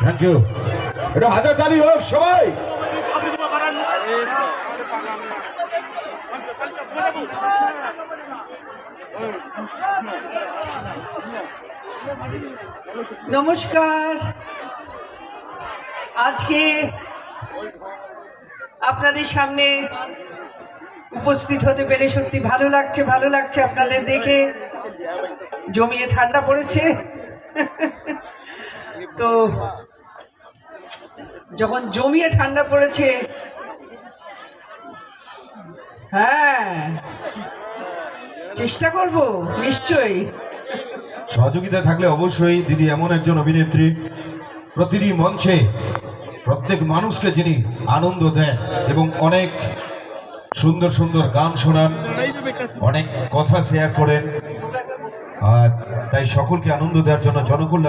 Thank you. এটা হাজার তালি হোক সবাই। নমস্কার। আজকে আপনাদের সামনে উপস্থিত হতে পেরে সত্যি ভালো লাগছে আপনাদের দেখে। জমিয়ে ঠান্ডা পড়েছে তো যখন জমিয়ে ঠান্ডা পড়েছে, হ্যাঁ চেষ্টা করব নিশ্চয়ই। সহযোগিতা থাকলে অবশ্যই দিদি এমন একজন অভিনেত্রী, প্রতিটি মঞ্চে প্রত্যেক মানুষকে যিনি আনন্দ দেন এবং অনেক সুন্দর সুন্দর গান শোনান, অনেক কথা শেয়ার করেন, আর তাই সকলকে আনন্দ দেওয়ার জন্য জনকল্যাণ